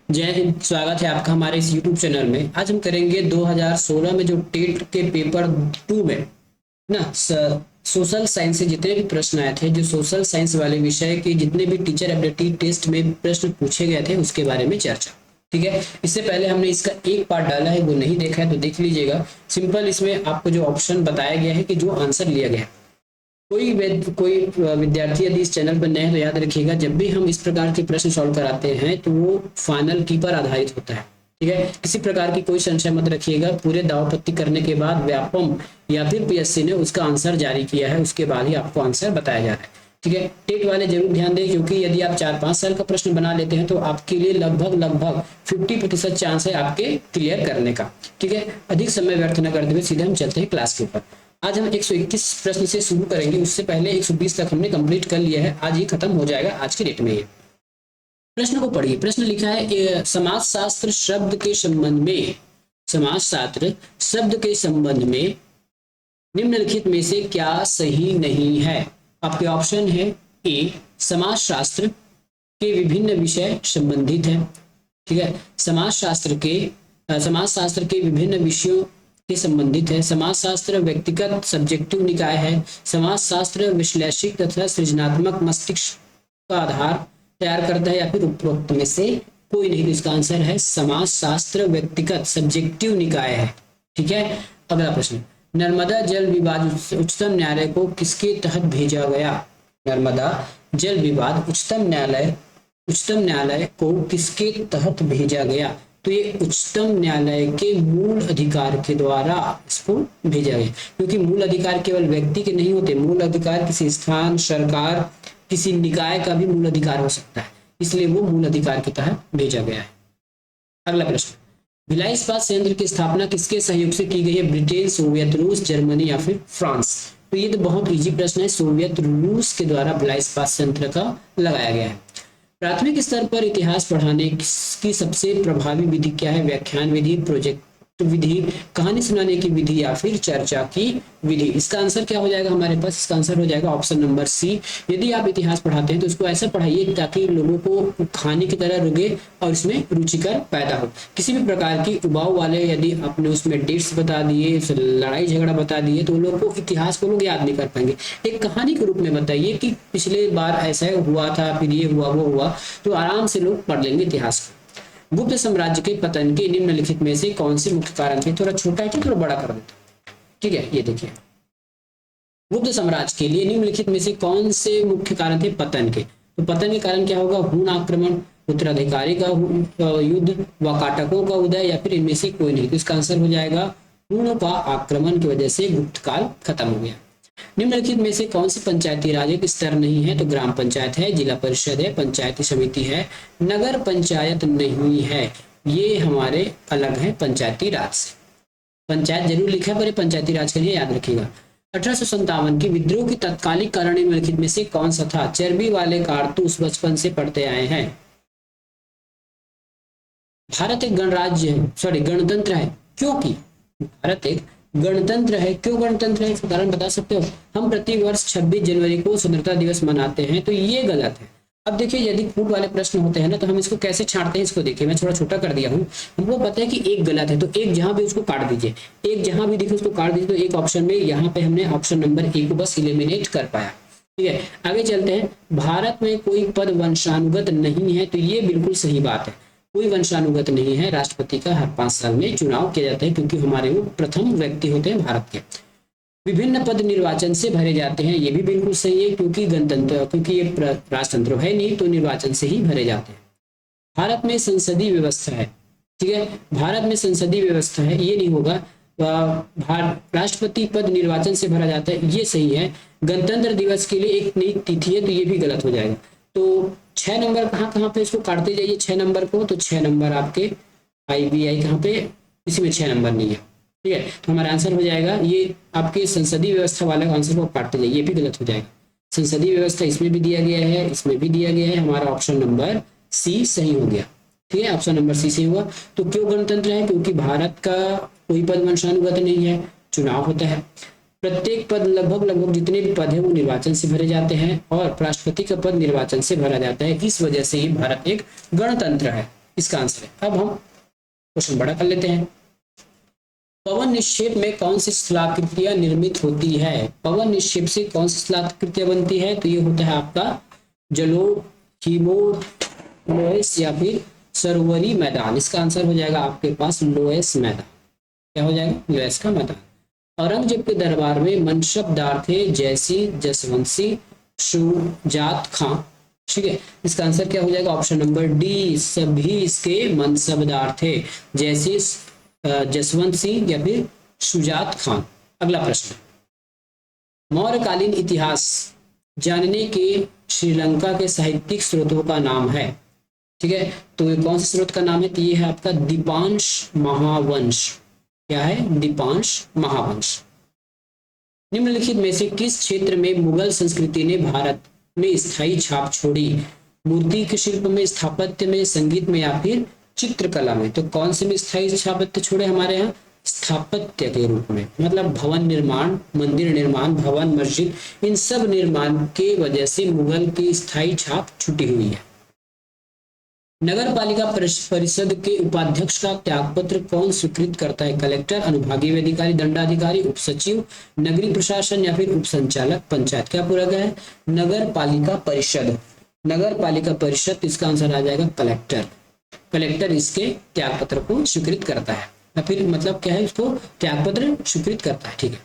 जय हिंद। स्वागत है आपका हमारे इस YouTube चैनल में। आज हम करेंगे 2016 में जो टेट के पेपर 2 में ना सोशल साइंस से जितने भी प्रश्न आए थे, जो सोशल साइंस वाले विषय के जितने भी टीचर एबिलिटी टेस्ट में प्रश्न पूछे गए थे उसके बारे में चर्चा। ठीक है, इससे पहले हमने इसका एक पार्ट डाला है, वो नहीं देखा है तो देख लीजिएगा। सिंपल इसमें आपको जो ऑप्शन बताया गया है कि जो आंसर लिया गया है, कोई विद्यार्थी यदि इस चैनल पर नए हैं तो याद रखिएगा, जब भी हम इस प्रकार के प्रश्न सॉल्व कराते हैं तो वो फाइनल की पर आधारित होता है। ठीक है, किसी प्रकार की कोई संशय मत रखिएगा। पूरे दावपत्ती करने के बाद व्यापम या फिर पीएससी ने उसका आंसर जारी किया है, उसके बाद ही आपको आंसर बताया जा रहा है। ठीक है, टेट वाले जरूर ध्यान दें, क्योंकि यदि आप 4-5 साल का प्रश्न बना लेते हैं तो आपके लिए लगभग 50% चांस है आपके क्लियर करने का। ठीक है, अधिक समय व्यर्थ न करते हुए सीधे हम चलते हैं क्लास के ऊपर। आज हम 121 प्रश्न से शुरू करेंगे, उससे पहले 120 तक हमने कंप्लीट कर लिया है, आज ही खत्म हो जाएगा आज के डेट में। ये प्रश्न को पढ़िए। प्रश्न लिखा है समाजशास्त्र शब्द के संबंध में, समाजशास्त्र शब्द के संबंध में निम्नलिखित में से क्या सही नहीं है। आपके ऑप्शन है ए, समाजशास्त्र के विभिन्न विषय संबंधित है। ठीक है, समाजशास्त्र के विभिन्न विषयों के संबंधित है। समाजशास्त्र व्यक्तिगत सब्जेक्टिव निकाय है। समाजशास्त्र विश्लेषिक तथा सृजनात्मक मस्तिष्क का आधार तैयार करता है, या फिर उपरोक्त में से कोई नहीं। तो इसका आंसर है समाजशास्त्र व्यक्तिगत सब्जेक्टिव निकाय है। ठीक है, अगला प्रश्न, नर्मदा जल विवाद उच्चतम न्यायालय को किसके तहत भेजा गया। नर्मदा जल विवाद उच्चतम न्यायालय को किसके तहत भेजा गया। तो ये उच्चतम न्यायालय के मूल अधिकार के द्वारा इसको भेजा गया, क्योंकि मूल अधिकार केवल व्यक्ति के नहीं होते, मूल अधिकार किसी स्थान, सरकार, किसी निकाय का भी मूल अधिकार हो सकता है, इसलिए वो मूल अधिकार के तहत भेजा गया है। अगला प्रश्न, भिलाई इस्पात संयंत्र की स्थापना किसके सहयोग से की गई है। ब्रिटेन, सोवियत रूस, जर्मनी या फिर फ्रांस। तो ये तो बहुत इजी प्रश्न है, सोवियत रूस के द्वारा भिलाई इस्पात संयंत्र का लगाया गया है। प्राथमिक स्तर पर इतिहास पढ़ाने की सबसे प्रभावी विधि क्या है। व्याख्यान विधि, प्रोजेक्ट विधि, कहानी सुनाने की विधि या फिर चर्चा की विधि। इसका आंसर क्या हो जाएगा हमारे पास, इसका आंसर हो जाएगा ऑप्शन नंबर सी। यदि आप इतिहास पढ़ाते हैं तो इसको ऐसा पढ़ाइए ताकि लोगों को खाने की तरह रुके और इसमें रुचिकर पैदा हो। किसी भी प्रकार की उबाऊ वाले यदि आपने उसमें डेट्स बता दिए, लड़ाई झगड़ा बता दिए, तो लोगों को इतिहास को लोग याद नहीं कर पाएंगे। एक कहानी के रूप में बताइए कि पिछले बार ऐसा हुआ था, फिर ये हुआ, वो हुआ, तो आराम से लोग पढ़ लेंगे इतिहास को। गुप्त साम्राज्य के पतन के निम्नलिखित में से कौन से मुख्य कारण थे। थोड़ा छोटा है कि थोड़ा बड़ा कर देता। ठीक है, ये देखिए, गुप्त साम्राज्य के लिए निम्नलिखित में से कौन से मुख्य कारण थे पतन के। तो पतन के कारण क्या होगा, हूण आक्रमण, उत्तराधिकारी का युद्ध, वाकाटकों का उदय, या फिर इनमें से कोई नहीं। तो इसका आंसर हो जाएगा हूण का आक्रमण की वजह से गुप्त काल खत्म हो गया। निम्नलिखित में से कौन सी पंचायती राज एक स्तर नहीं है। तो ग्राम पंचायत है, जिला परिषद है, पंचायती समिति है, नगर पंचायत नहीं है। ये हमारे अलग है पंचायती राज से। पंचायत जरूर लिखा है पर पंचायती राज के लिए याद रखिएगा। 1857 की विद्रोह की तत्कालिक कारण निम्नलिखित में से कौन सा था। चर्बी वाले कारतूस बचपन से पढ़ते आए हैं। भारत एक गणराज्य है, सॉरी गणतंत्र है, क्योंकि भारत एक गणतंत्र है। क्यों गणतंत्र है, इसका कारण बता सकते हो। हम प्रतिवर्ष 26 जनवरी को स्वतंत्रता दिवस मनाते हैं, तो ये गलत है। अब देखिए, यदि फूट वाले प्रश्न होते हैं ना, तो हम इसको कैसे छांटते हैं, इसको देखिए, मैं थोड़ा छोटा कर दिया हूँ। हमको पता है कि एक गलत है, तो एक जहां भी उसको काट दीजिए, एक जहां भी दिखे उसको काट दीजिए। तो एक ऑप्शन में यहाँ पे हमने ऑप्शन नंबर ए को बस इलिमिनेट कर पाया। ठीक है, आगे चलते हैं। भारत में कोई पद वंशानुगत नहीं है, तो ये बिल्कुल सही बात है, कोई वंशानुगत नहीं है। राष्ट्रपति का हर 5 साल में चुनाव किया जाता है, क्योंकि हमारे वो प्रथम व्यक्ति होते हैं भारत के। विभिन्न पद निर्वाचन से भरे जाते हैं, ये भी बिल्कुल सही है, क्योंकि क्योंकि ये राजतंत्र है नहीं, तो निर्वाचन से ही भरे जाते हैं। भारत में संसदीय व्यवस्था है। ठीक है, भारत में संसदीय व्यवस्था है, ये नहीं होगा। राष्ट्रपति पद निर्वाचन से भरा जाता है, ये सही है। गणतंत्र दिवस के लिए एक नई तिथि है, तो ये भी गलत हो जाएगा। तो 6 नंबर कहाँ पे इसको काटते जाइए 6 नंबर को, तो 6 नंबर आपके IBI कहाँ पे, इसी में 6 नंबर नहीं है। ठीक है, तो हमारा आंसर हो जाएगा ये आपके संसदीय व्यवस्था वाले आंसर को काटते जाइए, ये भी गलत हो जाएगा। संसदीय व्यवस्था इसमें भी दिया गया है, इसमें भी दिया गया है, हमारा ऑप्शन नंबर सी सही हो गया। ठीक है, ऑप्शन नंबर सी सही हुआ। तो क्यों गणतंत्र है, क्योंकि भारत का कोई पद वंशानुगत नहीं है, चुनाव होता है। प्रत्येक पद लगभग जितने भी पद है वो निर्वाचन से भरे जाते हैं, और राष्ट्रपति का पद निर्वाचन से भरा जाता है। इस वजह से ही भारत एक गणतंत्र है। इसका आंसर है। अब हम क्वेश्चन बड़ा कर लेते हैं। पवन निक्षेप में कौन सी स्थलाकृतियां निर्मित होती है? पवन निक्षेप से कौन सी स्थलाकृतियां बनती है? तो ये होता है आपका जलोढ़, हिमोढ़, लोएस या फिर सरोवरी मैदान। इसका आंसर हो जाएगा आपके पास लोएस मैदान। क्या हो जाएगा? लोएस का मैदान। औरंगजेब के दरबार में मनसबदार थे जैसी जसवंत, शुजात खां। ठीक है, इसका आंसर क्या हो जाएगा? ऑप्शन नंबर डी, सभी इसके मनसबदार थे, जैसे जसवंत सिंह या फिर शुजात खान। अगला प्रश्न, मौर्यकालीन इतिहास जानने के श्रीलंका के साहित्यिक स्रोतों का नाम है। ठीक है, तो ये कौन से स्रोत का नाम है? तो ये है आपका दीपांश महावंश। क्या है? दीपांश महावंश। निम्नलिखित में से किस क्षेत्र में मुगल संस्कृति ने भारत में स्थायी छाप छोड़ी? मूर्ति के शिल्प में, स्थापत्य में, संगीत में या फिर चित्रकला में? तो कौन से में स्थायी स्थापत्य छोड़े हमारे यहाँ? स्थापत्य के रूप में, मतलब भवन निर्माण, मंदिर निर्माण, भवन, मस्जिद, इन सब निर्माण के वजह से मुगल की स्थायी छाप छुटी हुई है। नगर पालिका परिषद के उपाध्यक्ष का त्यागपत्र कौन स्वीकृत करता है? कलेक्टर, अनुभागीय अधिकारी, दंडाधिकारी, उपसचिव, नगरीय प्रशासन या फिर उपसंचालक पंचायत? क्या पूरा गया है? नगर पालिका परिषद। नगर पालिका परिषद, इसका आंसर आ जाएगा कलेक्टर। कलेक्टर इसके त्यागपत्र को स्वीकृत करता है, या फिर मतलब क्या है, इसको त्यागपत्र स्वीकृत करता है। ठीक है,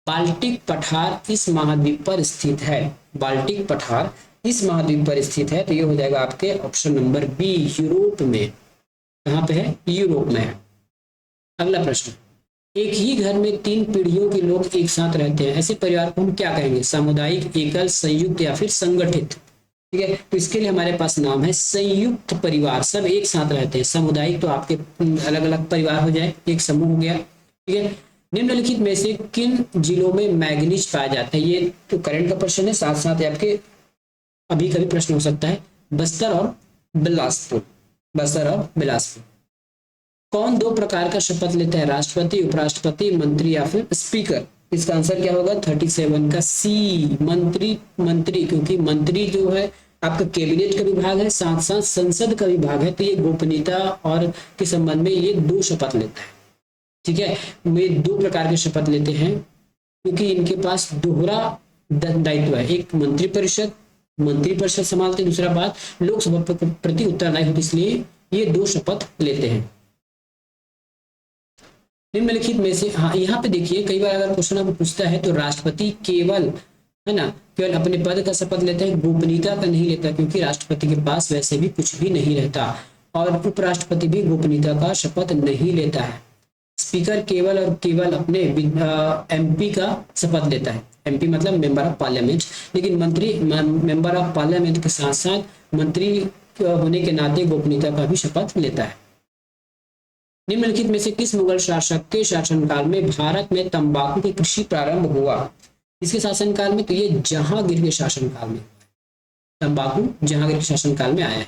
बाल्टिक पठार इस महाद्वीप पर स्थित है। बाल्टिक पठार इस महाद्वीप पर स्थित है, तो ये हो जाएगा आपके ऑप्शन नंबर बी, यूरोप में। कहाँ पे है? यूरोप में है। अगला प्रश्न, एक ही घर में 3 पीढ़ियों के लोग एक साथ रहते हैं, ऐसे परिवार को हम क्या कहेंगे? सामुदायिक, एकल, संयुक्त या फिर संगठित? ठीक है, तो इसके लिए हमारे पास नाम है संयुक्त परिवार। सब एक साथ रहते हैं। सामुदायिक तो आपके अलग अलग परिवार हो जाए, एक समूह हो गया। ठीक है, निम्नलिखित में से किन जिलों में मैग्नीज पाया जाता है? ये तो करंट का प्रश्न है, साथ साथ आपके अभी कभी प्रश्न हो सकता है। बस्तर और बिलासपुर। बस्तर और बिलासपुर। कौन 2 प्रकार का शपथ लेता है? राष्ट्रपति, उपराष्ट्रपति, मंत्री या फिर स्पीकर? इसका आंसर क्या होगा? 37 का सी, मंत्री। मंत्री, क्योंकि मंत्री जो है आपका कैबिनेट का विभाग है, साथ साथ संसद का विभाग है, तो ये गोपनीयता और के संबंध में ये 2 शपथ लेता है। ठीक है, वे 2 प्रकार के शपथ लेते हैं क्योंकि इनके पास दोहरा दायित्व है। एक मंत्री परिषद संभालते, दूसरा बात लोकसभा प्रति उत्तरदायी होती, इसलिए ये 2 शपथ लेते हैं। निम्नलिखित में से, हाँ यहाँ पे देखिए, कई बार अगर क्वेश्चन आपको पूछता है तो राष्ट्रपति केवल, है ना, केवल अपने पद का शपथ लेता है, गोपनीयता का नहीं लेता, क्योंकि राष्ट्रपति के पास वैसे भी कुछ भी नहीं रहता। और उपराष्ट्रपति भी गोपनीयता का शपथ नहीं लेता है। स्पीकर केवल और केवल अपने एमपी का शपथ लेता है। एमपी मतलब मेंबर ऑफ पार्लियामेंट, लेकिन मंत्री मेंबर ऑफ पार्लियामेंट के साथ साथ मंत्री होने के नाते गोपनीयता का भी शपथ लेता है। निम्नलिखित में से किस मुगल शासक के शासनकाल में भारत में तंबाकू की कृषि प्रारंभ हुआ? इसके शासनकाल में, तो ये जहांगीर के शासनकाल में। तंबाकू जहांगीर के शासनकाल में आया है।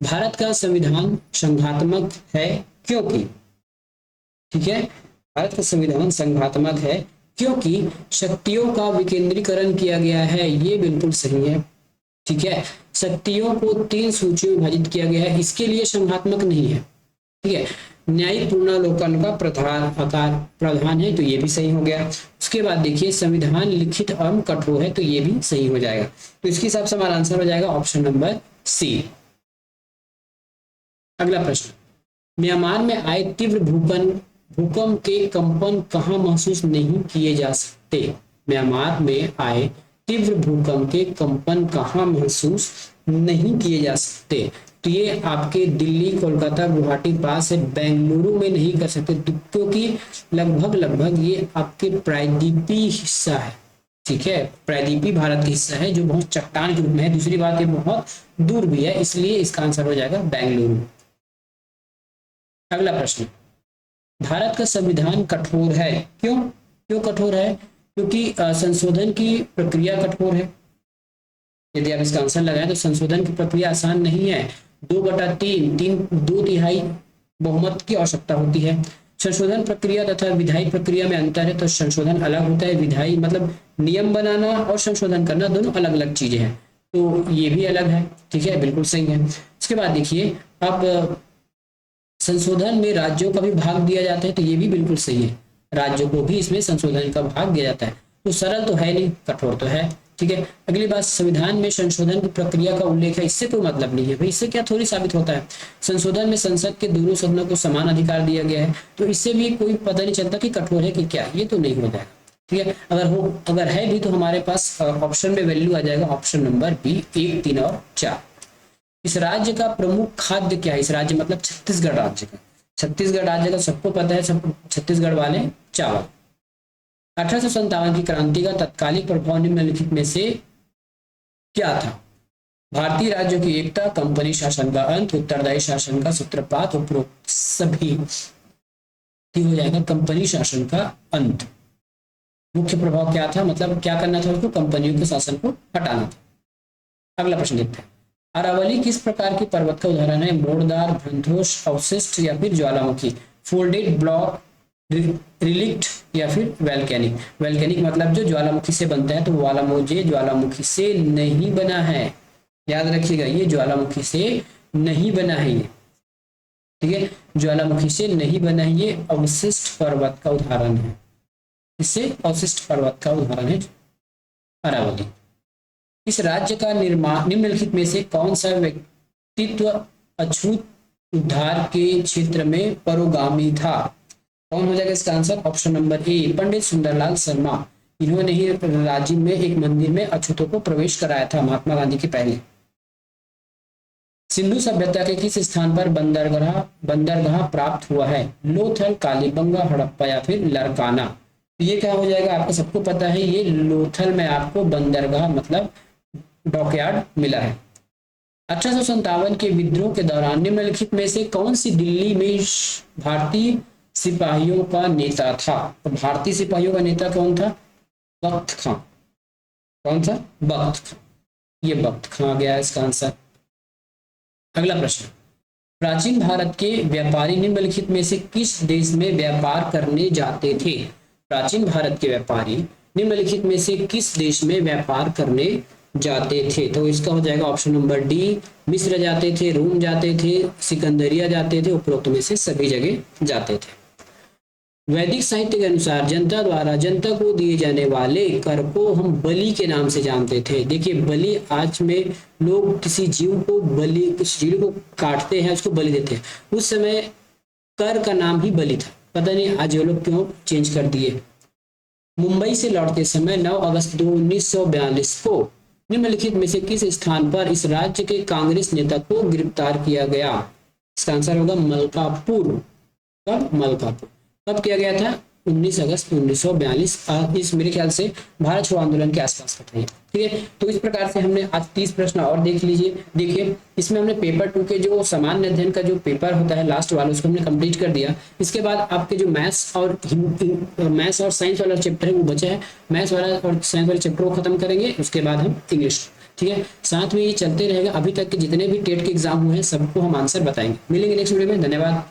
भारत का संविधान संघात्मक है क्योंकि, ठीक है, भारत का संविधान संघात्मक है क्योंकि शक्तियों का विकेंद्रीकरण किया गया है। ये बिल्कुल सही है। ठीक है, शक्तियों को 3 सूचियों में विभाजित किया गया है, इसके लिए संघात्मक नहीं है। ठीक है, न्यायिक पूर्णावलोकन का प्रावधान है, तो ये भी सही हो गया। उसके बाद देखिए, संविधान लिखित एवं कठोर है, तो ये भी सही हो जाएगा। तो इसके हिसाब से हमारा आंसर हो जाएगा ऑप्शन नंबर सी। अगला प्रश्न, म्यांमार में आए तीव्र भूकंप के कंपन कहाँ महसूस नहीं किए जा सकते? म्यांमार में आए तीव्र भूकंप के कंपन कहाँ महसूस नहीं किए जा सकते? तो ये आपके दिल्ली, कोलकाता, गुवाहाटी पास है। बेंगलुरु में नहीं कर सकते क्योंकि लगभग ये आपके प्रायद्वीपी हिस्सा है। ठीक है, प्रायद्वीपी भारत का हिस्सा है जो बहुत चट्टान के रूप में है। दूसरी बात, ये बहुत दूर भी है, इसलिए इसका आंसर हो जाएगा बेंगलुरु। अगला प्रश्न, भारत का संविधान कठोर है क्यों कठोर है? क्योंकि संशोधन की प्रक्रिया कठोर है। यदि आप इसका आंसर लगाएं तो संशोधन की प्रक्रिया आसान नहीं है। 2/3 2/3 बहुमत की आवश्यकता होती है। संशोधन प्रक्रिया तथा विधायी प्रक्रिया में अंतर है, तो संशोधन अलग होता है। विधायी मतलब नियम बनाना और संशोधन करना दोनों अलग अलग चीजें हैं। तो ये भी अलग है, ठीक है, बिल्कुल सही है। इसके बाद देखिए, अब संशोधन में राज्यों का भी भाग दिया जाता है, तो ये भी बिल्कुल सही है, राज्यों को भी इसमें संशोधन का भाग दिया जाता है। तो सरल तो है नहीं, कठोर तो है, ठीक है। अगली बात, संविधान में संशोधन की प्रक्रिया का उल्लेख है, इससे कोई मतलब नहीं है भाई, इससे क्या थोड़ी साबित होता है। संशोधन में संसद के दोनों सदनों को समान अधिकार दिया गया है, तो इससे भी कोई पता नहीं चलता कि कठोर है कि क्या, ये तो नहीं हो जाएगा, ठीक है। अगर है भी तो हमारे पास ऑप्शन में वैल्यू आ जाएगा, ऑप्शन नंबर बी, 1, 3 और 4। इस राज्य का प्रमुख खाद्य क्या है, इस राज्य मतलब छत्तीसगढ़ राज्य का, छत्तीसगढ़ राज्य का सबको पता है, सब छत्तीसगढ़ वाले, चावल। 1857 की क्रांति का तत्कालिक प्रभाव निम्नलिखित में से क्या था? भारतीय राज्यों की एकता, कंपनी शासन का अंत, उत्तरदायी शासन का सूत्रपात, उपरोक्त सभी। हो जाएगा कंपनी शासन का अंत। मुख्य प्रभाव क्या था, मतलब क्या करना था उसको, कंपनियों के शासन को हटाना था। अगला प्रश्न देखते हैं, अरावली किस प्रकार की पर्वत का उदाहरण है? मोड़दार, भ्रंथोष, अवशिष्ट या फिर ज्वालामुखी? फोल्डेड ब्लॉक, रिलिक्ट या फिर वैल्केनिक? वैल्केनिक मतलब जो ज्वालामुखी से बनता है, तो वालामोजे ज्वालामुखी से नहीं बना है, याद रखिएगा, ये ज्वालामुखी से नहीं बना है ये, ठीक है, ज्वालामुखी से नहीं बना है, ये अवशिष्ट पर्वत का उदाहरण है, इससे अवशिष्ट पर्वत का उदाहरण है अरावली। इस राज्य का निर्माण निम्नलिखित में से कौन सा व्यक्तित्व अछूत उद्धार के क्षेत्र में परोगामी था? कौन हो जाएगा इसका answer? Option number A, Pandit Sundarlal Sharma. इन्होंने ही रांची में एक मंदिर में अछूतों को प्रवेश कराया था, महात्मा गांधी के पहले। सिंधु सभ्यता के किस स्थान पर बंदरगाह प्राप्त हुआ है? लोथल, कालीबंगा, हड़प्पा या फिर लरकाना? ये क्या हो जाएगा, आपको सबको पता है, ये लोथल में आपको बंदरगाह मतलब डॉकयार्ड मिला है। 1857 के विद्रोह के दौरान निम्नलिखित में से कौन सी दिल्ली में भारतीय सिपाहियों का नेता था? तो भारतीय सिपाहियों का नेता कौन था? बख्त खां। कौन था? बख्त खां। ये बख्त खां आ गया इसका आंसर। अगला प्रश्न, प्राचीन भारत के व्यापारी निम्नलिखित में से किस देश में व्यापार करने जाते थे? प्राचीन भारत के व्यापारी निम्नलिखित में से किस देश में व्यापार करने जाते थे? तो इसका हो जाएगा ऑप्शन नंबर डी, मिस्र जाते थे, रोम जाते थे, सिकंदरिया जाते थे, उपरोक्त में से सभी जगह जाते थे। वैदिक साहित्य के अनुसार जनता द्वारा जनता को दिए जाने वाले कर को हम बलि के नाम से जानते थे। देखिए बलि, आज में लोग किसी जीव को बलि, किसी जीव को काटते हैं, उसको बलि देते हैं, उस समय कर का नाम ही बलि था, पता नहीं आज ये लोग क्यों चेंज कर दिए। मुंबई से लौटते समय 9 अगस्त 1942 को निम्नलिखित में से किस स्थान पर इस राज्य के कांग्रेस नेता को गिरफ्तार किया गया? इसका आंसर होगा मलकापुर। कब? मलकापुर। कब किया गया था? 19 अगस्त 1942। इस मेरे ख्याल से भारत छोड़ो आंदोलन के आसपास का था, ठीक है। तो इस प्रकार से हमने आज 30 प्रश्न और देख लीजिए। देखिए इसमें हमने पेपर 2 के जो सामान्य अध्ययन का जो पेपर होता है लास्ट वाला, उसको हमने कंप्लीट कर दिया। इसके बाद आपके जो मैथ्स और साइंस वाला चैप्टर है वो बचा है, मैथ्स वाला और साइंस वाले चैप्टर को खत्म करेंगे, उसके बाद हम इंग्लिश, ठीक है। साथ में ये चलते रहेगा, अभी तक के जितने भी टेट के एग्जाम हुए हैं सबको हम आंसर बताएंगे। मिलेंगे नेक्स्ट वीडियो में, धन्यवाद।